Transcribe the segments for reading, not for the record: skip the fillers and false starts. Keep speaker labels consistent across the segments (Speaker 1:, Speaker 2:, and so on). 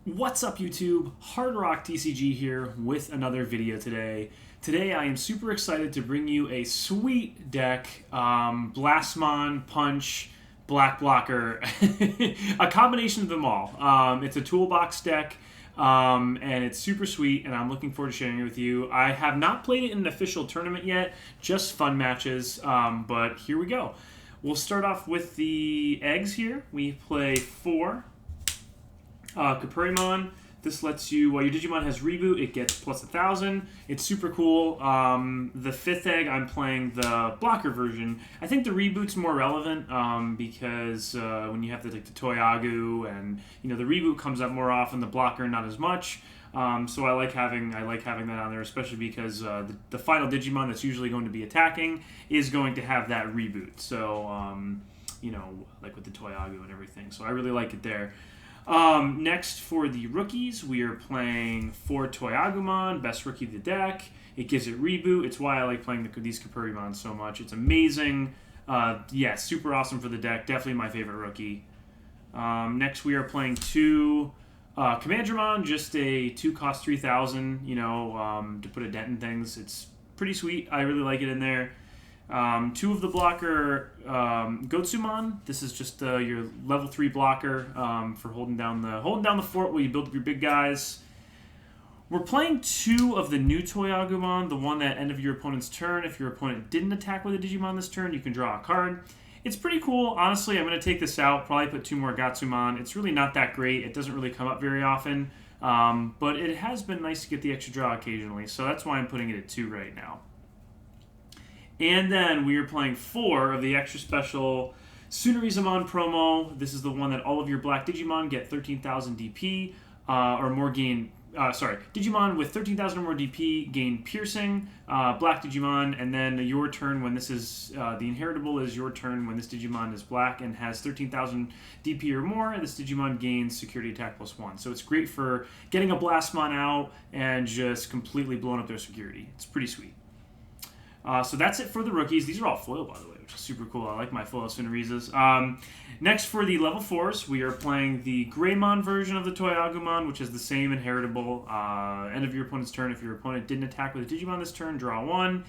Speaker 1: What's up, YouTube? HardRawkTCG here with another video today. Today I am super excited to bring you a sweet deck, Blastmon, Punch, Black Blocker, a combination of them all. It's a toolbox deck, and it's super sweet, and I'm looking forward to sharing it with you. I have not played it in an official tournament yet, just fun matches, but here we go. We'll start off with the eggs here. We play 4. Capurimon, this lets you, while your Digimon has reboot, it gets plus 1,000. It's super cool. The 5th egg, I'm playing the blocker version. I think the reboot's more relevant because when you have the Toyagu and the reboot comes up more often, the blocker not as much. So I like having that on there, especially because the final Digimon that's usually going to be attacking is going to have that reboot. So like with the Toyagu and everything. So I really like it there. Next, for the rookies, we are playing 4 Toyagumon, best rookie of the deck. It gives it reboot. It's why I like playing these Capurimon so much. It's amazing. Yeah, super awesome for the deck. Definitely my favorite rookie. Next, we are playing 2 Commandramon, just a 2 cost 3,000, to put a dent in things. It's pretty sweet. I really like it in there. 2 of the blocker Gotsumon. This is just your level 3 blocker for holding down the fort while you build up your big guys. We're playing 2 of the new Toyagumon, the one at end of your opponent's turn. If your opponent didn't attack with a Digimon this turn, you can draw a card. It's pretty cool. Honestly, I'm going to take this out, probably put 2 more Gotsumon. It's really not that great. It doesn't really come up very often, but it has been nice to get the extra draw occasionally, so that's why I'm putting it at 2 right now. And then we are playing 4 of the extra special Tsunarizamon promo. This is the one that all of your black Digimon get 13,000 DP or more gain. Digimon with 13,000 or more DP gain piercing. Black Digimon, and then your turn when this is the inheritable is your turn when this Digimon is black and has 13,000 DP or more. This Digimon gains security attack +1. So it's great for getting a Blastmon out and just completely blowing up their security. It's pretty sweet. So that's it for the rookies. These are all foil, by the way, which is super cool. I like my foil Tsunarizas. Next, for the level 4s, we are playing the Greymon version of the Toyagumon, which is the same inheritable. End of your opponent's turn. If your opponent didn't attack with a Digimon this turn, draw 1.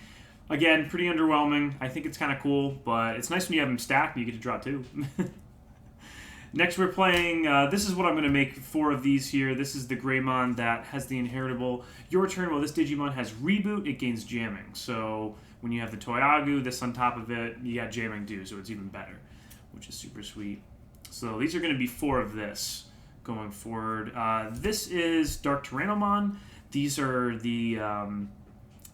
Speaker 1: Again, pretty underwhelming. I think it's kind of cool, but it's nice when you have them stacked and you get to draw 2. Next, we're playing, this is what I'm going to make 4 of these here. This is the Greymon that has the inheritable. Your turn, while this Digimon has reboot, it gains jamming. So when you have the Toyagu, this on top of it, you got jamming too, so it's even better, which is super sweet. So these are going to be 4 of this going forward. This is Dark Tyrannomon. These are the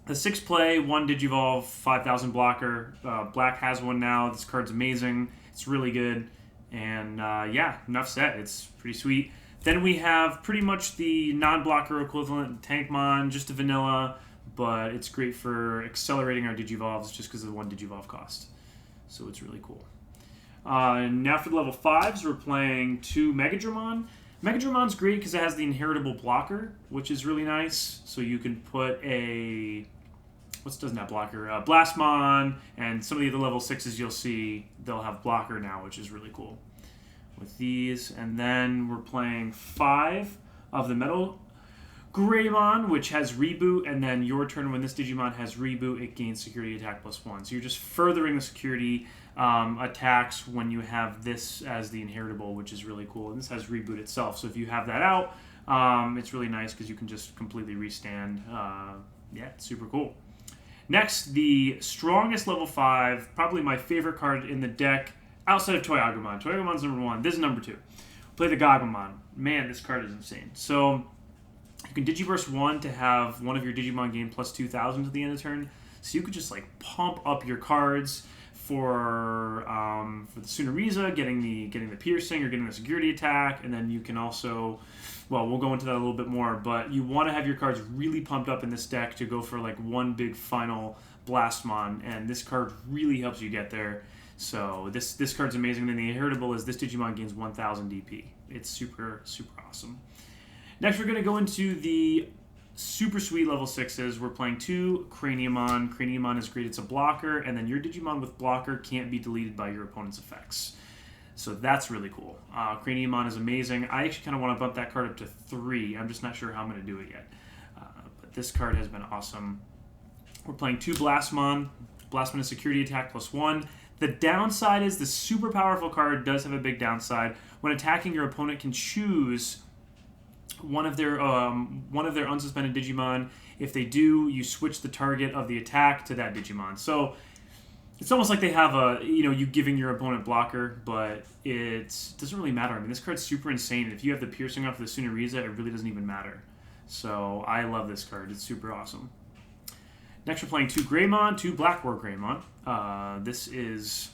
Speaker 1: 6-play, 1 Digivolve, 5,000 blocker. Black has one now. This card's amazing. It's really good. And yeah, enough said. It's pretty sweet. Then we have pretty much the non-blocker equivalent, Tankmon, just a vanilla, but it's great for accelerating our Digivolves just because of the 1 Digivolve cost. So it's really cool. Now for the level 5s, we're playing 2 Megadramon. Megadramon's great because it has the inheritable blocker, which is really nice. So you can put a... doesn't have blocker? Blastmon, and some of the other level 6s you'll see, they'll have blocker now, which is really cool with these. And then we're playing 5 of the Metal Greymon, which has reboot, and then your turn when this Digimon has reboot, it gains security attack +1. So you're just furthering the security attacks when you have this as the inheritable, which is really cool. And this has reboot itself, so if you have that out, it's really nice because you can just completely restand. Yeah, it's super cool. Next, the strongest level 5, probably my favorite card in the deck outside of Toyagumon. Toyagumon's number 1. This is number 2. Play the Gagumon. Man, this card is insane. So you can Digiburst 1 to have one of your Digimon gain plus 2,000 at the end of the turn. So you could just pump up your cards for the Tsunariza, getting the piercing or getting the security attack, and then you can also... Well, we'll go into that a little bit more, but you want to have your cards really pumped up in this deck to go for one big final Blastmon, and this card really helps you get there. So this card's amazing. And then the inheritable is this Digimon gains 1,000 DP. It's super, super awesome. Next, we're going to go into the super sweet level 6s. We're playing 2 Craniumon. Craniumon is great. It's a blocker, and then your Digimon with blocker can't be deleted by your opponent's effects. So that's really cool. Craniumon is amazing. I actually kind of want to bump that card up to 3. I'm just not sure how I'm going to do it yet. But this card has been awesome. We're playing 2 Blastmon. Blastmon is security attack +1. The downside is the super powerful card does have a big downside. When attacking, your opponent can choose one of their unsuspended Digimon. If they do, you switch the target of the attack to that Digimon. So it's almost like they have you giving your opponent blocker, but it doesn't really matter. I mean, this card's super insane. If you have the piercing off the Sunariza, it really doesn't even matter. So I love this card. It's super awesome. Next, we're playing 2 Greymon, 2 Black War Greymon. This is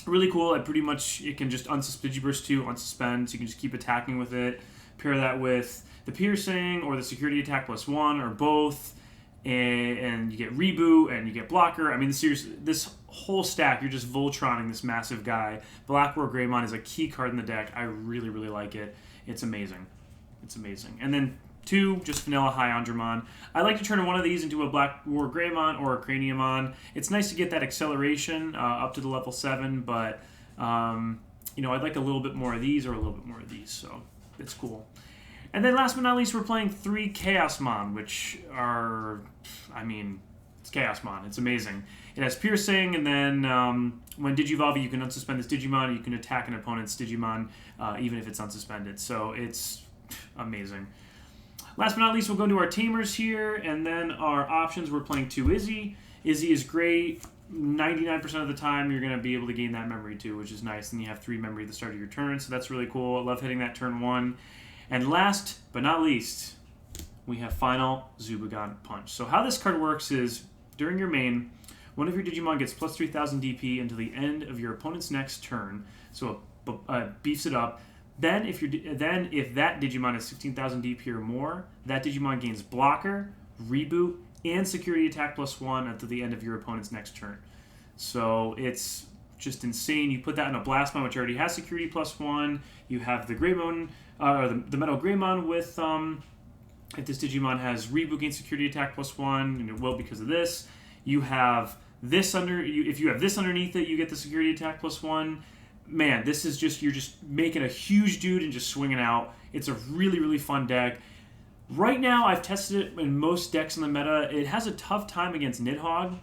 Speaker 1: really cool. It can just Digiburst 2, unsuspend, so you can just keep attacking with it. Pair that with the piercing or the security attack +1 or both, and you get reboot and you get blocker. I mean, this whole stack, you're just Voltroning this massive guy. Black War Greymon is a key card in the deck. I really, really like it. It's amazing. It's amazing. And then 2, just vanilla Hyandramon. I like to turn one of these into a Black War Greymon or a Craniumon. It's nice to get that acceleration up to the level 7, but I'd like a little bit more of these or a little bit more of these, so it's cool. And then last but not least, we're playing 3 Chaosmon, which are, it's Chaosmon. It's amazing. It has piercing, and then when Digivolve, you can unsuspend this Digimon, and you can attack an opponent's Digimon, even if it's unsuspended. So it's amazing. Last but not least, we'll go into our tamers here, and then our options. We're playing 2 Izzy. Izzy is great. 99% of the time, you're going to be able to gain that memory too, which is nice. And you have 3 memory at the start of your turn, so that's really cool. I love hitting that turn 1. And last but not least, we have Final Zubagon Punch. So how this card works is, during your main, one of your Digimon gets plus 3,000 DP until the end of your opponent's next turn, so it beefs it up. Then if that Digimon is 16,000 DP or more, that Digimon gains blocker, reboot, and security attack +1 until the end of your opponent's next turn. So it's just insane. You put that in a Blastmon, which already has security +1. You have the Greymon, the Metal Greymon with, if this Digimon has reboot, gain security attack +1, and it will because of this. You have this if you have this underneath it, you get the security attack +1. Man, this is you're just making a huge dude and just swinging out. It's a really, really fun deck. Right now, I've tested it in most decks in the meta. It has a tough time against Nidhogg.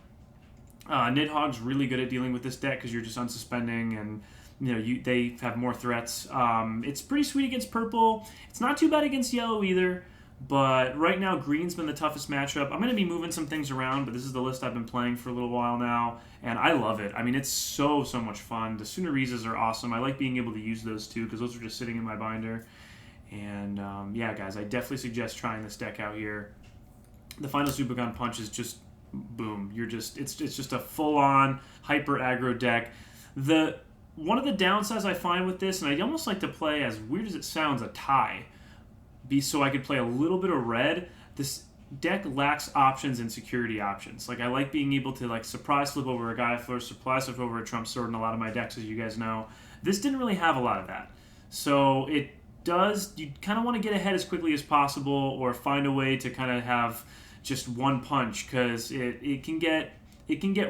Speaker 1: Nidhogg's really good at dealing with this deck because you're just unsuspending and they have more threats. It's pretty sweet against purple. It's not too bad against yellow either. But right now, green's been the toughest matchup. I'm going to be moving some things around, but this is the list I've been playing for a little while now, and I love it. I mean, it's so much fun. The Sunarizas are awesome. I like being able to use those too, because those are just sitting in my binder. And yeah, guys, I definitely suggest trying this deck out here. The Final Zubagon Punch is just boom. It's just a full-on hyper aggro deck. One of the downsides I find with this, and I almost like to play, as weird as it sounds, a tie. So I could play a little bit of red. This deck lacks options and security options. Like, I like being able to surprise flip over a Gaia Flourish, surprise flip over a Trump Sword in a lot of my decks, as you guys know. This didn't really have a lot of that. So you kind of want to get ahead as quickly as possible, or find a way to kind of have just one punch, because it can get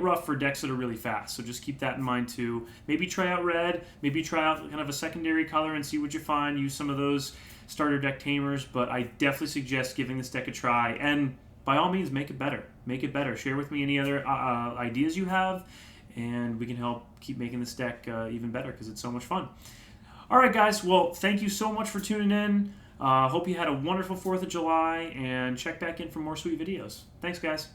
Speaker 1: rough for decks that are really fast. So just keep that in mind too. Maybe try out red, maybe try out kind of a secondary color and see what you find. Use some of those starter deck tamers, but I definitely suggest giving this deck a try, and by all means, make it better. Make it better. Share with me any other ideas you have, and we can help keep making this deck even better, because it's so much fun. All right, guys. Well, thank you so much for tuning in. Hope you had a wonderful 4th of July, and check back in for more sweet videos. Thanks, guys.